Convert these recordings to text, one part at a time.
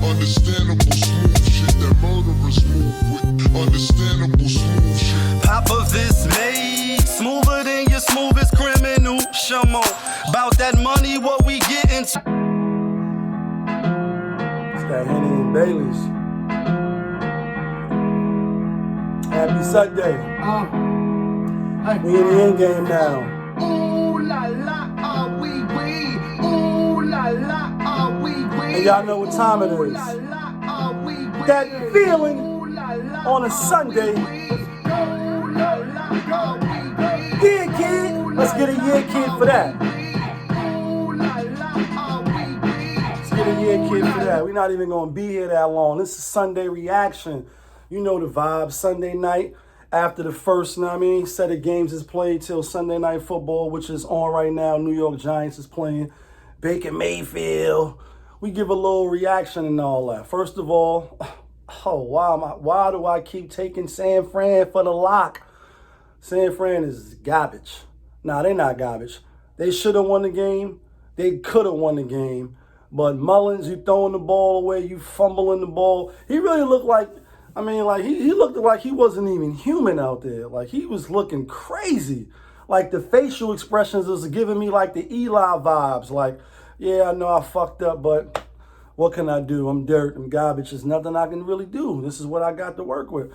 Understandable smooth shit that murderers move with. Understandable smooth shit. Pop of this made smoother than your smoothest criminal. Shamo, about that money, what we get into. It's that Henny and Bailey's. Happy Sunday. We in the end game now. Ooh la la, WYWIV. Ooh la la, WYWIV. And y'all know what time it is. That feeling on a Sunday. Yeah, kid. Let's get a yeah, kid for that. Let's get a yeah, kid for that. We're not even going to be here that long. This is Sunday reaction. You know the vibe. Sunday night after the first, set of games is played till Sunday Night Football, which is on right now. New York Giants is playing Baker Mayfield. We give a little reaction and all that. First of all, why do I keep taking San Fran for the lock? San Fran is garbage. Nah, they're not garbage. They should have won the game. They could have won the game. But Mullins, you throwing the ball away, you fumbling the ball. He really looked like, he looked like he wasn't even human out there. Like, he was looking crazy. Like, the facial expressions was giving me like the Eli vibes. Like, yeah, I know I fucked up, but what can I do? I'm dirt, I'm garbage. There's nothing I can really do. This is what I got to work with.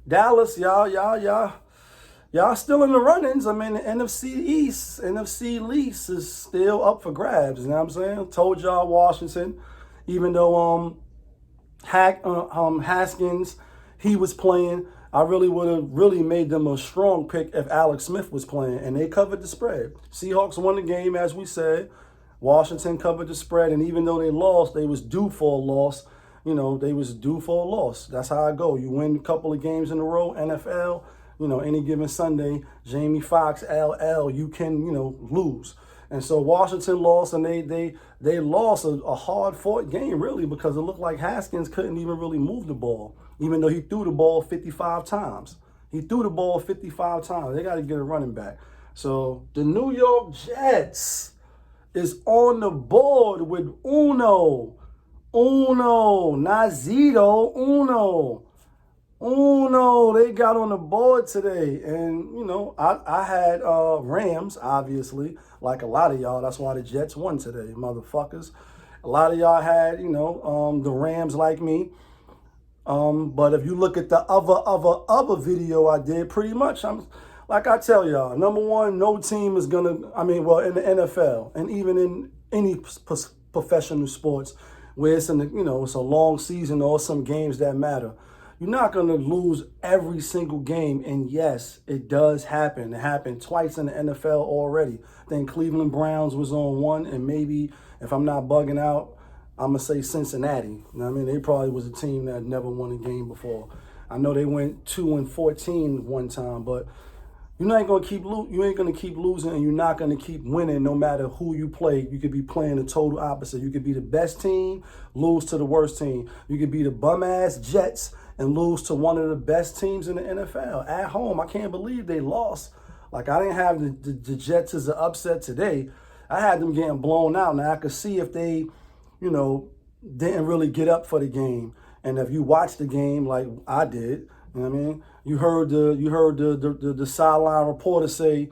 Dallas, y'all still in the run-ins. The NFC East, NFC lease is still up for grabs. You know what I'm saying? Told y'all Washington, even though Haskins, he was playing, I really would have made them a strong pick if Alex Smith was playing, and they covered the spread. Seahawks won the game, as we said. Washington covered the spread, and even though they lost, they was due for a loss. You know, they was due for a loss. That's how I go. You win a couple of games in a row, NFL, any given Sunday, Jamie Foxx, LL, you can, lose. And so Washington lost, and they lost a hard-fought game, really, because it looked like Haskins couldn't even really move the ball, even though he threw the ball 55 times. He threw the ball 55 times. They got to get a running back. So the New York Jets is on the board with Uno, not Zito, Uno, they got on the board today. And, I had Rams, obviously, like a lot of y'all. That's why the Jets won today, motherfuckers. A lot of y'all had, the Rams like me. But if you look at the other video I did, pretty much, like I tell y'all, number one, no team is going to, in the NFL and even in any professional sports where it's it's a long season or some games that matter. You're not going to lose every single game. And yes, it does happen. It happened twice in the NFL already. I think Cleveland Browns was on one, and maybe, if I'm not bugging out, I'm going to say Cincinnati. They probably was a team that never won a game before. I know they went 2-14 one time, but you ain't going to keep losing, and you're not going to keep winning no matter who you play. You could be playing the total opposite. You could be the best team, lose to the worst team. You could be the bum-ass Jets and lose to one of the best teams in the NFL at home. I can't believe they lost. Like, I didn't have the Jets as an upset today. I had them getting blown out. Now, I could see if they, didn't really get up for the game. And if you watch the game like I did, you heard the sideline reporter say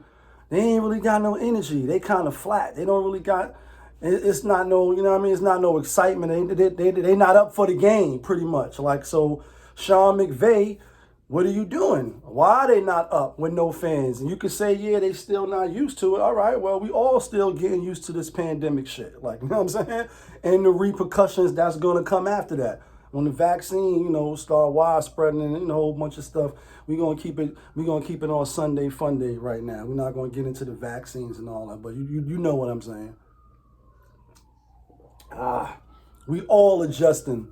they ain't really got no energy. They kind of flat. They don't really got. It's not no, it's not no excitement. They not up for the game, pretty much. Like, so Sean McVay, what are you doing? Why are they not up with no fans? And you could say, yeah, they still not used to it. All right, well, we all still getting used to this pandemic shit. Like, you know what I'm saying? And the repercussions that's going to come after that. When the vaccine, start widespreading and a whole bunch of stuff, we're gonna keep it on Sunday Fun Day right now. We're not gonna get into the vaccines and all that, but you know what I'm saying. We all adjusting.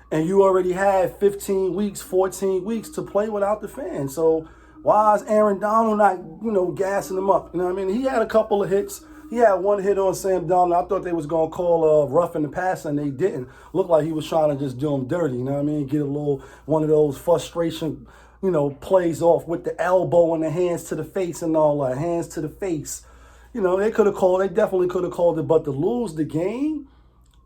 And you already had 15 weeks, 14 weeks to play without the fans. So why is Aaron Donald not, gassing him up? He had a couple of hits. He had one hit on Sam Darnold. I thought they was going to call roughing the passer, and they didn't. Looked like he was trying to just do him dirty, Get a little, one of those frustration, plays off with the elbow and the hands to the face and all that. Hands to the face. They definitely could have called it. But to lose the game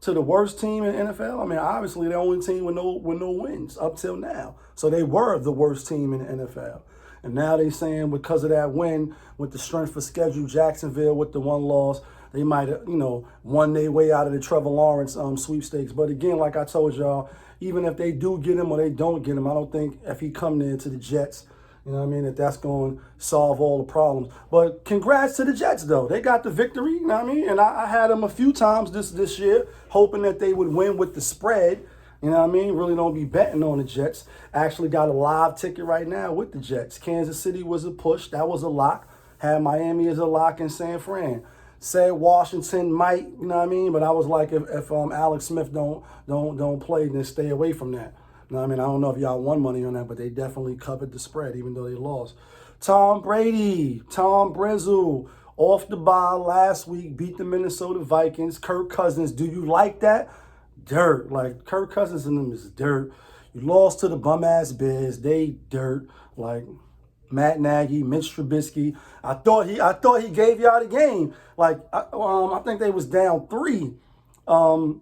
to the worst team in the NFL? I mean, obviously the only team with no wins up till now. So they were the worst team in the NFL. And now they saying because of that win with the strength of schedule, Jacksonville with the one loss, they might have, won their way out of the Trevor Lawrence sweepstakes. But again, like I told y'all, even if they do get him or they don't get him, I don't think if he come there to the Jets, that's going to solve all the problems. But congrats to the Jets, though. They got the victory, And I had them a few times this year, hoping that they would win with the spread. Really don't be betting on the Jets. Actually got a live ticket right now with the Jets. Kansas City was a push. That was a lock. Had Miami as a lock in San Fran. Said Washington might, But I was like, if Alex Smith don't play, then stay away from that. I don't know if y'all won money on that, but they definitely covered the spread, even though they lost. Tom Brady, Tom Brizzle, off the bye last week, beat the Minnesota Vikings. Kirk Cousins, do you like that? Dirt. Like, Kirk Cousins and them is dirt. You lost to the bum-ass Bears. They dirt. Like, Matt Nagy, Mitch Trubisky. I thought he gave y'all the game. Like, I think they was down 3. And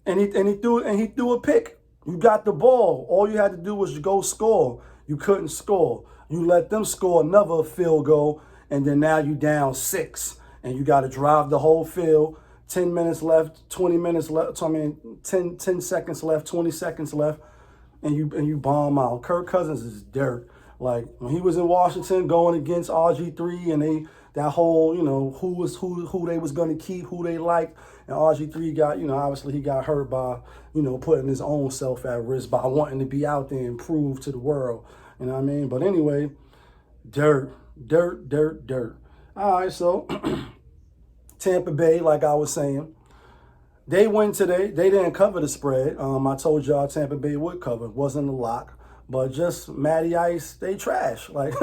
he threw a pick. You got the ball. All you had to do was go score. You couldn't score. You let them score another field goal, and then now you down 6. And you got to drive the whole field. 10 minutes left, 20 minutes left. 10 seconds left, 20 seconds left, and you bomb out. Kirk Cousins is dirt. Like, when he was in Washington going against RG3 and that whole, who they was going to keep, who they liked, and RG3 got, obviously he got hurt by, putting his own self at risk by wanting to be out there and prove to the world. But anyway, dirt. All right, so Tampa Bay, like I was saying, they win today. They didn't cover the spread. I told y'all Tampa Bay would cover. It wasn't a lock. But just Matty Ice, they trash. Like,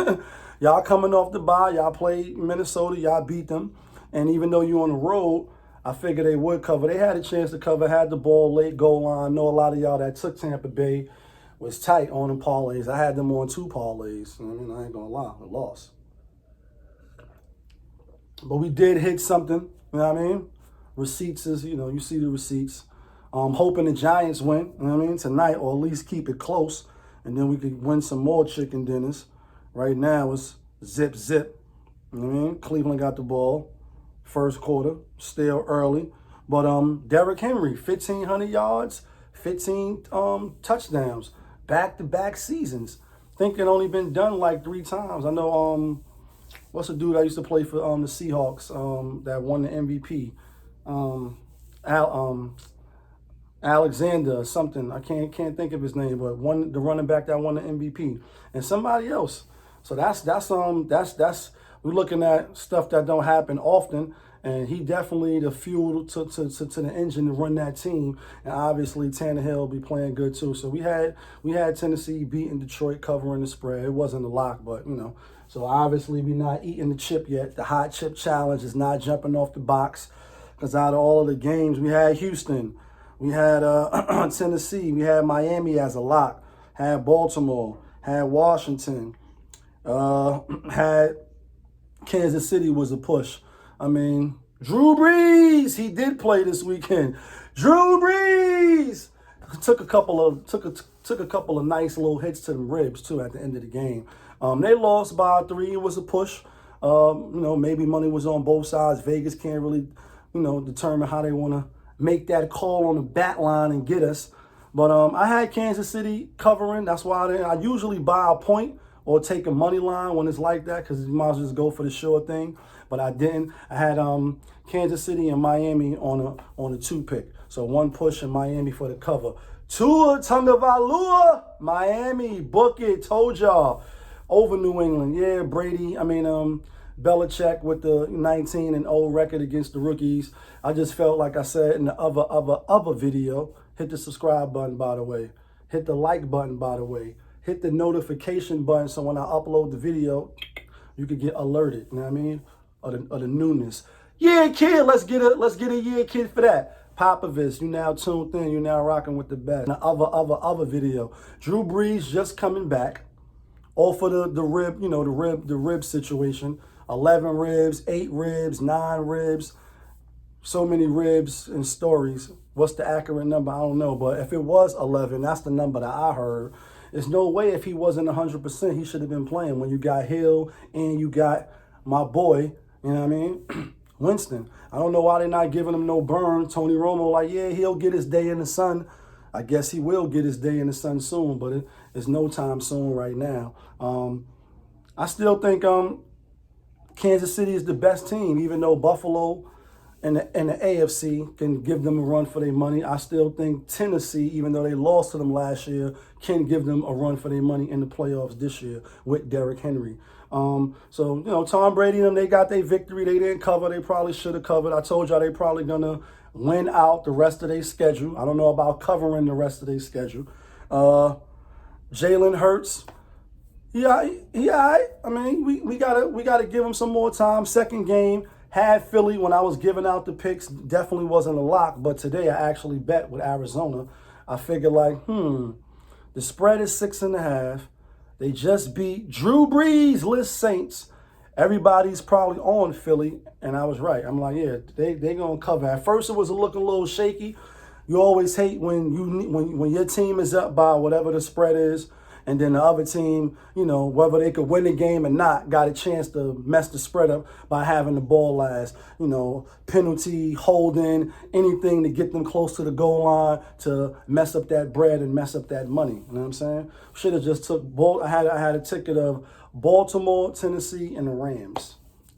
y'all coming off the bye, y'all played Minnesota, y'all beat them. And even though you're on the road, I figured they would cover. They had a chance to cover, had the ball, late goal line. I know a lot of y'all that took Tampa Bay was tight on them parlays. I had them on 2 parlays. I ain't gonna lie, I lost. But we did hit something, Receipts is, you see the receipts. Hoping the Giants win, tonight, or at least keep it close. And then we could win some more chicken dinners. Right now it's zip. Cleveland got the ball. First quarter, still early. But Derrick Henry, 1,500 yards, 15 touchdowns, back-to-back seasons. Think it only been done like 3 times. I know what's the dude I used to play for the Seahawks that won the MVP? Alexander something. I can't think of his name, but the running back that won the MVP, and somebody else. So that's we're looking at stuff that don't happen often, and he definitely the fuel to the engine to run that team. And obviously Tannehill will be playing good too. So we had Tennessee beating Detroit, covering the spread. It wasn't a lock, but So obviously we're not eating the chip yet. The hot chip challenge is not jumping off the box, because out of all of the games we had Houston. We had Tennessee. We had Miami as a lock. Had Baltimore. Had Washington. Had Kansas City was a push. Drew Brees. He did play this weekend. Drew Brees took a couple of nice little hits to the ribs too at the end of the game. They lost by 3. It was a push. Maybe money was on both sides. Vegas can't really, determine how they want to make that call on the bat line and get us. But I had Kansas City covering. That's why I usually buy a point or take a money line when it's like that, because you might as well just go for the sure thing. But I didn't. I had Kansas City and Miami on a 2 pick. So 1 push in Miami for the cover. Tua Tagovailoa, Miami, book it. Told y'all. Over New England. Yeah, Brady. Belichick with the 19-0 record against the rookies. I just felt like I said in the other video, hit the subscribe button, by the way. Hit the like button, by the way. Hit the notification button so when I upload the video, you could get alerted, of the newness. Yeah, kid, let's get a yeah, kid for that. Popovich, you now tuned in, you now rocking with the best. The other video. Drew Brees just coming back. All for the rib, the rib situation. 11 ribs, 8 ribs, 9 ribs. So many ribs and stories. What's the accurate number? I don't know. But if it was 11, that's the number that I heard. There's no way if he wasn't 100%, he should have been playing when you got Hill and you got my boy, you know what I mean, Winston. I don't know why they're not giving him no burn. Tony Romo, like, yeah, he'll get his day in the sun. I guess he will get his day in the sun soon, but it's no time soon right now. I still think Kansas City is the best team, even though Buffalo and the AFC can give them a run for their money. I still think Tennessee, even though they lost to them last year, can give them a run for their money in the playoffs this year with Derrick Henry. So, you know, Tom Brady and them, they got their victory. They didn't cover. They probably should have covered. I told y'all they probably going to win out the rest of their schedule. I don't know about covering the rest of their schedule. Jalen Hurts, yeah. I mean, we gotta give him some more time. Second game. Had Philly when I was giving out the picks, definitely wasn't a lock, but today I actually bet with Arizona. I figured like, the spread is 6.5. They just beat DREWBREES list Saints. Everybody's probably on Philly, and I was right. I'm like, yeah, they gonna cover. At first it was looking a little shaky. You always hate when your team is up by whatever the spread is, and then the other team, you know, whether they could win the game or not, got a chance to mess the spread up by having the ball last, you know, penalty, holding, anything to get them close to the goal line to mess up that bread and mess up that money. You know what I'm saying? Should have just took I had a ticket of Baltimore, Tennessee, and the Rams.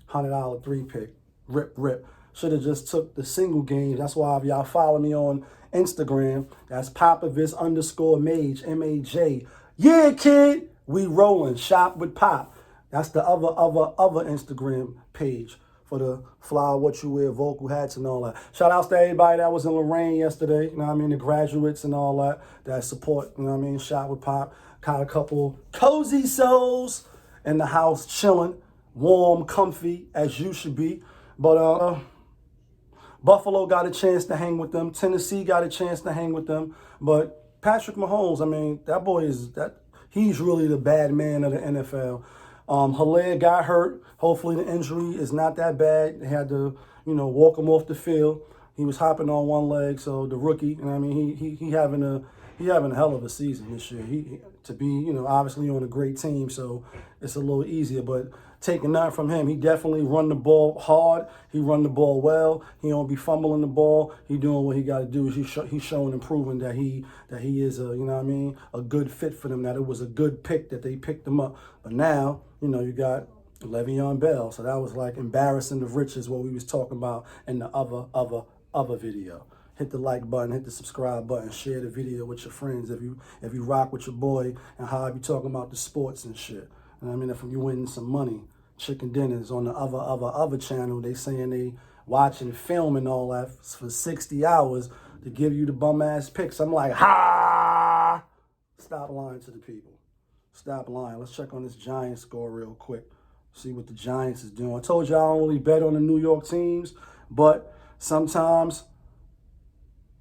$100 3-pick. Rip. Should have just took the single games. That's why if y'all follow me on Instagram, that's Popovich_Mage, MAJ. Yeah, kid, we rolling. Shop with Pop. That's the other Instagram page for the Fly What You Wear vocal hats and all that. Shout outs to everybody that was in Lorraine yesterday. You know what I mean? The graduates and all that support. You know what I mean? Shop with Pop. Got a couple KOZYSOLES in the house chilling, warm, comfy, as you should be. But Buffalo got a chance to hang with them. Tennessee got a chance to hang with them. But Patrick Mahomes, I mean, that boy he's really the bad man of the NFL. Hilaire got hurt. Hopefully the injury is not that bad. They had to, you know, walk him off the field. He was hopping on one leg, so the rookie, and I mean, he having a hell of a season this year. He to be, you know, obviously on a great team, so it's a little easier. But taking that from him, he definitely run the ball hard. He run the ball well. He don't be fumbling the ball. He doing what he got to do. He's showing and proving that he is a, you know what I mean, a good fit for them. That it was a good pick that they picked him up. But now, you know, you got Le'Veon Bell, so that was like embarrassing of riches what we was talking about in the other video. Hit the like button, hit the subscribe button, share the video with your friends if you rock with your boy and how I be talking about the sports and shit. And I mean, if you winning some money, chicken dinners on the other channel, they saying they watching film and all that for 60 hours to give you the bum ass picks. I'm like, ha! Stop lying to the people. Stop lying. Let's check on this Giants score real quick. See what the Giants is doing. I told you I don't really bet on the New York teams, but sometimes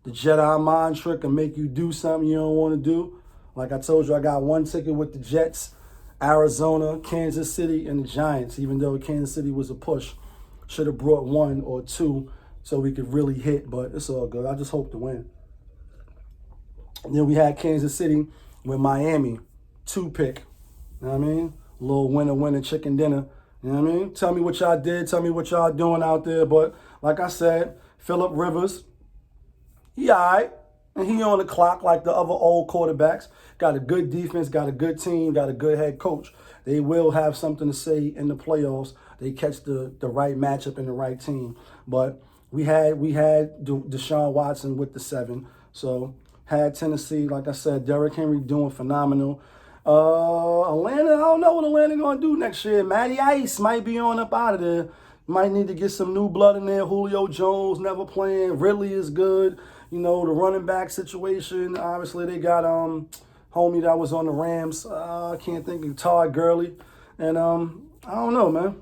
the Jedi mind trick can make you do something you don't want to do. Like I told you, I got one ticket with the Jets, Arizona, Kansas City, and the Giants, even though Kansas City was a push. Should have brought 1 or 2 so we could really hit, but it's all good. I just hope to win. And then we had Kansas City with Miami, 2-pick. You know what I mean? A little winner chicken dinner. You know what I mean? Tell me what y'all did. Tell me what y'all doing out there. But like I said, Phillip Rivers, he all right. And he on the clock like the other old quarterbacks. Got a good defense, got a good team, got a good head coach. They will have something to say in the playoffs. They catch the right matchup and the right team. But we had Deshaun Watson with the 7. So had Tennessee, like I said, Derrick Henry doing phenomenal. Atlanta, I don't know what Atlanta gonna do next year. Matty Ice might be on up out of there. Might need to get some new blood in there. Julio Jones never playing. Ridley is good. You know, the running back situation. Obviously, they got homie that was on the Rams. I can't think of Todd Gurley. And I don't know, man.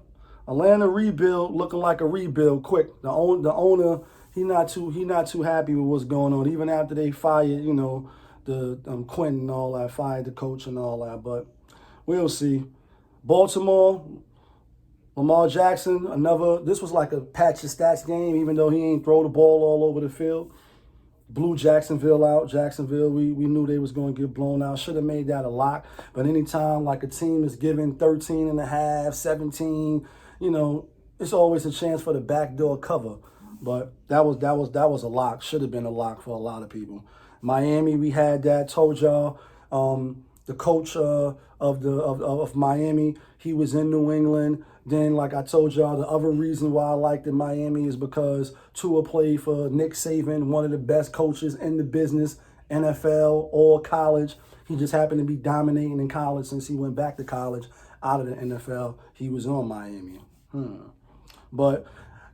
Atlanta rebuild looking like a rebuild quick. The owner, he not too happy with what's going on. Even after they fired, you know, the Quinn and all that, fired the coach and all that. But we'll see. Baltimore, Lamar Jackson, this was like a patch of stats game, even though he ain't throw the ball all over the field. blew Jacksonville out. Jacksonville, we knew they was going to get blown out. Should have made that a lock. But anytime like a team is given 13 and a half, 17, you know, it's always a chance for the backdoor cover. But that was a lock. Should have been a lock for a lot of people. Miami, we had that. Told y'all the coach of Miami, he was in New England. Then, like I told y'all, the other reason why I liked in Miami is because Tua played for Nick Saban, one of the best coaches in the business, NFL or college. He just happened to be dominating in college since he went back to college out of the NFL. He was on Miami. But,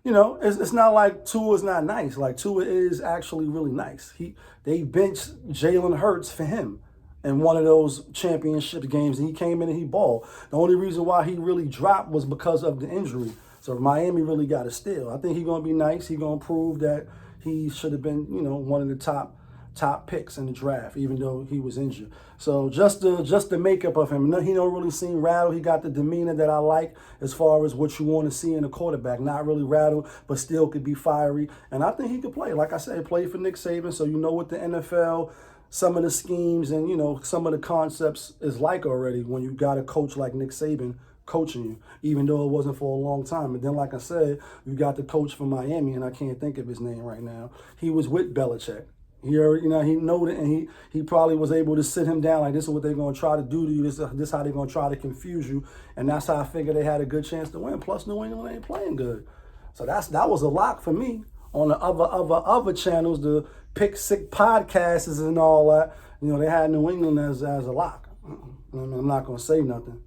you know, it's not like Tua's not nice. Like, Tua is actually really nice. They benched Jalen Hurts for him in one of those championship games, and he came in and he balled. The only reason why he really dropped was because of the injury. So Miami really got a steal. I think he's going to be nice. He's going to prove that he should have been, you know, one of the top picks in the draft, even though he was injured. So just the makeup of him, he don't really seem rattled. He got the demeanor that I like as far as what you want to see in a quarterback. Not really rattled, but still could be fiery. And I think he could play. Like I said, he played for Nick Saban, so you know what the NFL, some of the schemes and, you know, some of the concepts is like already when you got a coach like Nick Saban coaching you, even though it wasn't for a long time. And then, like I said, you got the coach from Miami, and I can't think of his name right now. He was with Belichick. He already, you know, he knew it, and he probably was able to sit him down like, this is what they're going to try to do to you. This is how they're going to try to confuse you. And that's how I figured they had a good chance to win. Plus, New England ain't playing good. So that was a lock for me. On the other channels, the Pick Sick podcasts and all that, you know, they had New England as a lock. I mean, I'm not going to say nothing.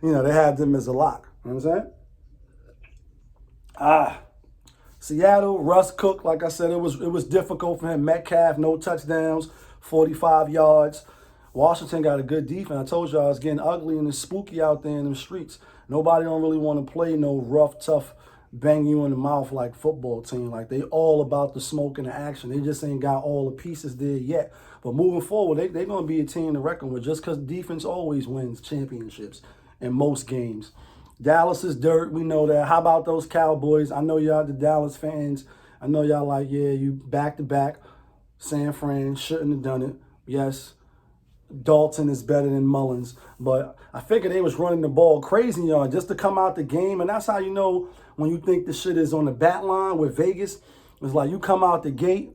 You know, they had them as a lock. You know what I'm saying? Seattle, Russ Cook, like I said, it was difficult for him. Metcalf, no touchdowns, 45 yards. Washington got a good defense. I told y'all it's getting ugly and it's spooky out there in the streets. Nobody don't really want to play no rough, tough, bang you in the mouth like football team. Like, they all about the smoke and the action. They just ain't got all the pieces there yet. But moving forward, they're going to be a team to reckon with, just because defense always wins championships in most games. Dallas is dirt. We know that. How about those Cowboys? I know y'all the Dallas fans. I know y'all like, yeah, you back-to-back. San Fran shouldn't have done it. Yes, Dalton is better than Mullins. But I figured they was running the ball crazy, y'all, just to come out the game. And that's how you know when you think the shit is on the bat line with Vegas. It's like you come out the gate,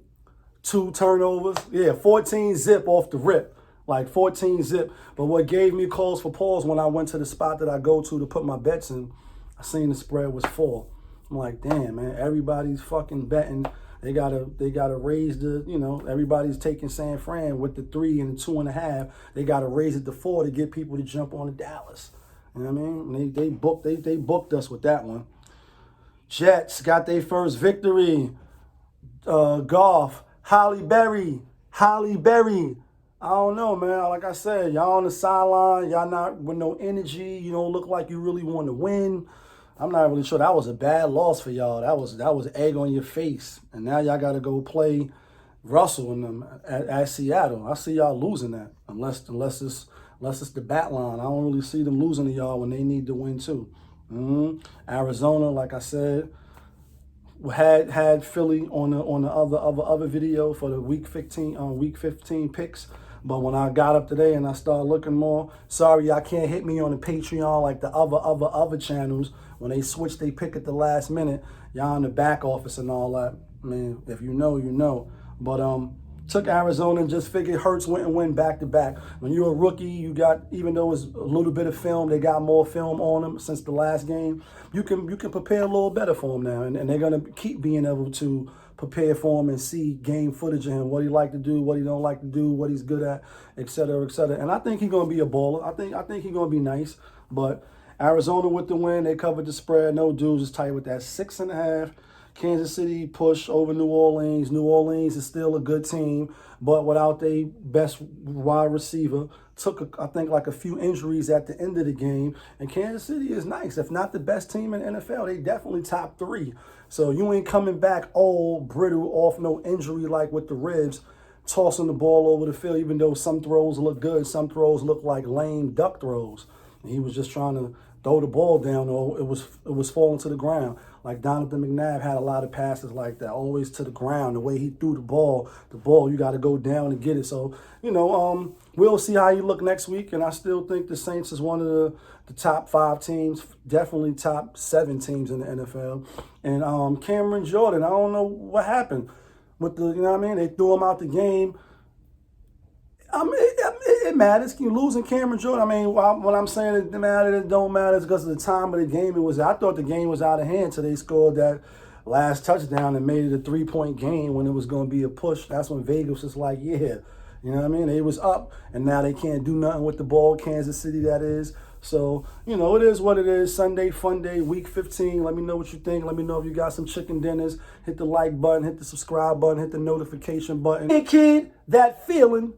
2 turnovers. Yeah, 14 zip off the rip. Like 14 zip. But what gave me cause for pause when I went to the spot that I go to put my bets in, I seen the spread was 4. I'm like, damn, man, everybody's fucking betting. They gotta raise the, you know, everybody's taking San Fran with the 3 and the 2.5. They gotta raise it to 4 to get people to jump on to Dallas. You know what I mean? They booked us with that one. Jets got their first victory. Goff, Halle Berry. I don't know, man. Like I said, y'all on the sideline. Y'all not with no energy. You don't look like you really want to win. I'm not really sure. That was a bad loss for y'all. That was egg on your face. And now y'all got to go play Russell and them at Seattle. I see y'all losing that unless it's the bat line. I don't really see them losing to y'all when they need to win too. Arizona, like I said, had Philly on the other video for the week 15 picks. But when I got up today and I started looking more, sorry, y'all can't hit me on the Patreon like the other channels. When they switch they pick at the last minute, y'all in the back office and all that. I mean, if you know, you know. But took Arizona and just figured Hurts went and win back-to-back. When you're a rookie, you got, even though it's a little bit of film, they got more film on them since the last game. You can prepare a little better for him now, and they're going to keep being able to prepare for him and see game footage of him, what he like to do, what he don't like to do, what he's good at, et cetera, et cetera. And I think he's going to be a baller. I think he's going to be nice. But Arizona with the win, they covered the spread. No dudes is tight with that 6.5. Kansas City push over New Orleans. New Orleans is still a good team, but without their best wide receiver. Took, I think, like a few injuries at the end of the game. And Kansas City is nice. If not the best team in the NFL, they definitely top 3. So you ain't coming back old, brittle, off no injury like with the ribs, tossing the ball over the field, even though some throws look good, some throws look like lame duck throws. And he was just trying to throw the ball down, or it was falling to the ground. Like Donovan McNabb had a lot of passes like that, always to the ground. The way he threw the ball, you got to go down and get it. So, you know, we'll see how he look next week. And I still think the Saints is one of the top 5 teams, definitely top 7 teams in the NFL. And Cameron Jordan, I don't know what happened with the, you know what I mean? They threw him out the game. It matters. You losing Cameron Jordan. I mean, when I'm saying it matters, it don't matter because of the time of the game it was. I thought the game was out of hand till they scored that last touchdown and made it a 3-point game when it was going to be a push. That's when Vegas was like, yeah, you know what I mean? They was up, and now they can't do nothing with the ball. Kansas City, that is. So, you know, it is what it is. Sunday, fun day, week 15. Let me know what you think. Let me know if you got some chicken dinners. Hit the like button, hit the subscribe button, hit the notification button. Hey, kid, that feeling.